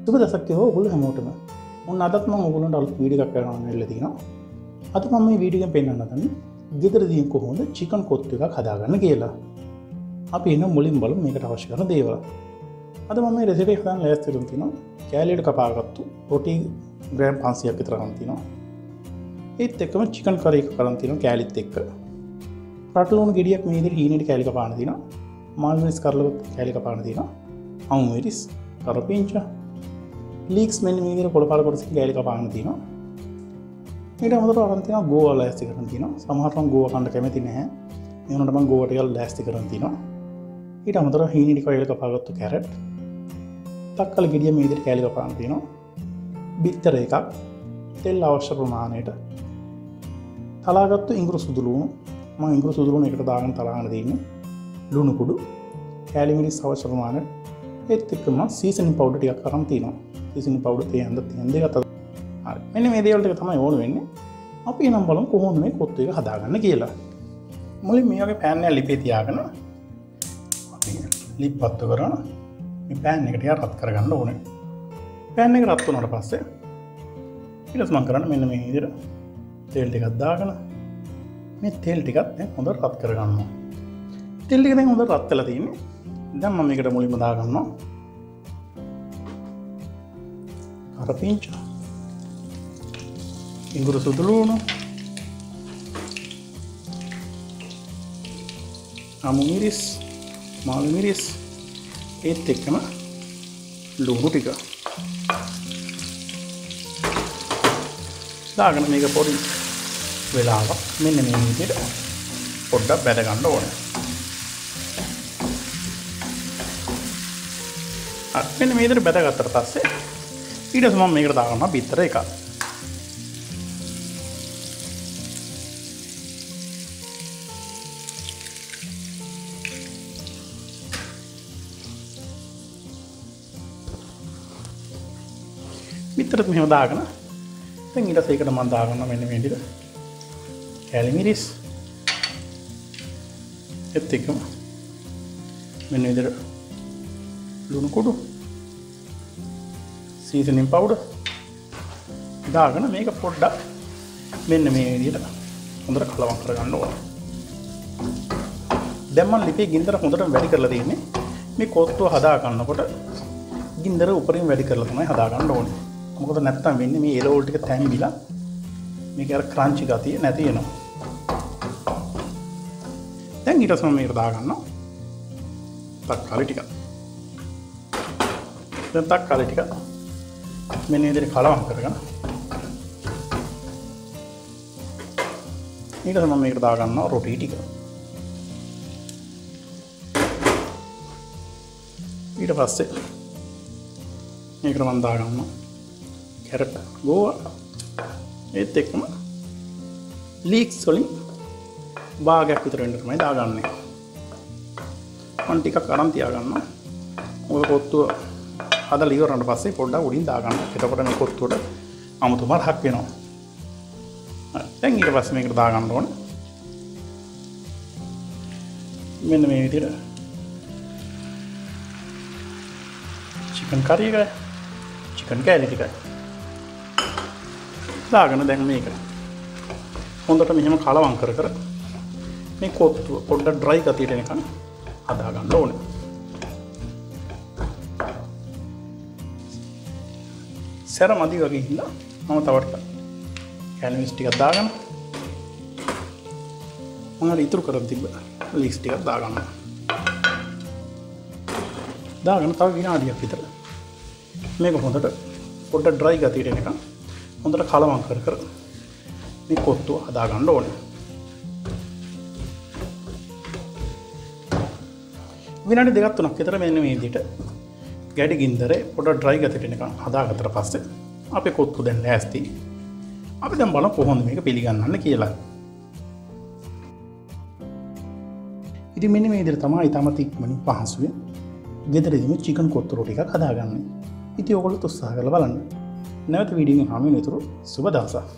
සුබ දවසක් ඔයගොල්ලෝ හැමෝටම. මොන අදත් මම ඔයගොල්ලන්ට අලුත් වීඩියෝ එකක් කරන්න වෙලා තියෙනවා. අද මම මේ වීඩියෝ එකෙන් පෙන්නන්න හදන්නේ ගෙදරදී කොහොමද චිකන් කොත්තු එකක් හදාගන්න කියලා. අපි එන මුලින් බලමු මේකට අවශ්‍ය කරන දේවල්. අද මම මේ රෙසිපි එක හදන්න ලෑස්ති වෙලා තිනවා. කෑලියට කපාගත්තු රොටි ග්‍රෑම් 500ක් විතර ගන්න තියෙනවා. ඒත් එක්කම චිකන් කරි එක කරන් තියෙනවා කෑලිත් එක්ක. රටලුණු ගෙඩියක් මේ විදිහට හීනෙට කෑලි කපාන තියෙනවා. මාල් මිරිස් කරලවත් කෑලි කපාන තියෙනවා. අමු මිරිස් කරපිංචා ලීක්ස් මෙන්න මේ විදිහට කොළ පාල කොටසකින් කෑලි කපාන තියෙනවා. ඊට අමතරව අරන් තියෙනවා ගෝවා ලෑස්ති කරන් තියෙනවා. සමහරවම් ගෝවා කන්න කැමති නැහැ. ඒ වුණාට මම ගෝවා ටිකක් ලෑස්ති කරන් තියෙනවා. ඊට අමතරව හීනෙට කෑලි කපාගත්තු කැරට් තක්කල ගෙඩිය මේ විදිහට කෑලි කපාන තියෙනවා. බිත්තර එකක් තෙල් අවශ්‍ය ප්‍රමාණයට තලාගත්තු ඉඟුරු සුදු ලුණු මම ඉඟුරු සුදු ලුණු එකට දාගෙන තලාගෙන තියෙන්නේ. ලුණු කුඩු කෑලි මිරිස් අවශ්‍ය ප්‍රමාණයට ඒත් එක්කම සීසනින් පවුඩර් ටිකක් අරන් තියෙනවා. සීසනින් පවුඩර් තියන්න දෙකක් හරි. මෙන්න මේ දේවල් ටික තමයි ඕන වෙන්නේ. අපි නම් බලමු කොහොමද මේ කොත්තු එක හදාගන්න කියලා. මුලින් මේ වගේ පෑන් එක ලිපේ තියාගෙන අපි ලිප් පත්තු කරන මේ පෑන් එක ටික රත් කරගන්න ඕනේ. පෑන් එක රත් වුණාට පස්සේ ඊට පස්සේ මම කරන්නේ මෙන්න මේ විදිහට තෙල් ටිකක් දාගෙන මේ තෙල් ටිකත් දැන් හොඳට රත් කරගන්නවා. තෙල් ටික දැන් හොඳට රත් වෙලා තියෙන්නේ. දැන් මම මේකට මුලින්ම දාගන්නවා කරපිංචා ඉඟුරු සුදු ලුණු අමු මිරිස් මාළු මිරිස් ඒත් එක්කම ලුණු ටික දාගෙන මේක පොඩි වෙලාවක් මෙන්න මේ විදිහට පොඩ්ඩක් බැද ගන්න ඕනේ. මෙන්න මේ විදිහට බැදගත්තට පස්සේ ඊට පස්සේ මම මේකට දාගන්නවා බිත්තර එකක්. බිත්තරත් මෙහෙම දාගෙන දැන් ඊට පස්සේ ඒකට මම දාගන්නවා මෙන්න මේ විදිහට කෑලි මිරිස් ඒත් එක්කම මෙන්න විදිහට ලුණු කුඩු සීසනින් පවුඩර් දාගෙන මේක පොඩ්ඩක් මෙන්න මේ විදිහට හොඳට කලවම් කරගන්න ඕනේ. දැන් මම ලිපේ ගින්දර හොඳට වැඩි කරලා තියෙන්නේ. මේ කොත්තුව හදා ගන්නකොට ගින්දර උඩරින් වැඩි කරලා තමයි හදා ගන්න ඕනේ. මොකද නැත්තම් වෙන්නේ මේ එළවලු ටික තැම්බිලා මේක අර ක්‍රන්චි ගතිය නැති වෙනවා. දැන් ඊට පස්සේ මම මේකට දාගන්නවා තක්කාලි ටික. දැන් තක්කාලි ටික මෙන්න විදිහට කලවම් කරගෙන ඊට පස්සේ මම මේකට දාගන්නවා රොටි ටික. ඊට පස්සේ මේකට මම දාගන්නවා කැරට් ගෝවා ඒත් එක්කම ලීක්ස් වලින් භාගයක් විතර වෙන්න තමයි දාගන්නේ. මම ටිකක් අරන් තියාගන්නවා. මොකද කොත්තුව හදලා ඉවරනට පස්සේ පොඩ්ඩක් උඩින් දාගන්න. එතකොට මේ කොත්තුවට අමුතුම රහක් වෙනවා. දැන් ඊට පස්සේ මේකට දාගන්න ඕනේ. මෙන්න මේ විදිහට චිකන් කරි එක චිකන් කෑලි ටිකයි දාගෙන දැන් මේක හොඳට මෙහෙම කලවම් කර කර මේ කොත්තුව පොඩ්ඩක් ඩ්‍රයි ගතියට එනකන් හදා ගන්න ඕනේ. සැර මදි වගේ හින්දා මම තව ටිකක් කෑලි මිරිස් ටිකක් දාගෙන මම ඉතුරු කරන් තිබ්බ ලීක්ස් ටිකක් දාගන්නවා. දාගෙන තව විනාඩියක් විතර මේක හොඳට පොඩ්ඩක් ඩ්‍රයි ගතියට එනකන් හොඳට කලවම් කර කර මේ කොත්තුව හදා ගන්න ඕනේ. විනාඩි දෙකක් තුනක් විතර මෙන්න මේ විදිහට ගැඩි ගින්දරේ පොඩ්ඩක් ඩ්‍රයි ගතියට එනකන් හදාගත්තට පස්සේ අපේ කොත්තු දැන් ලෑස්ති. අපි දැන් බලමු කොහොමද මේක පිළිගන්නන්න කියලා. ඉතින් මෙන්න මේ විදිහට තමයි ඊටමත් ඉක්මනින් පහසුවෙන් ගෙදරදීම චිකන් කොත්තු රොටි එකක් හදාගන්නේ. ඉතින් ඔයගොල්ලෝ උත්සාහ කරලා බලන්න. නැවත වීඩියෝ එකකින් හමු වෙන තුරු සුබ දවසක්.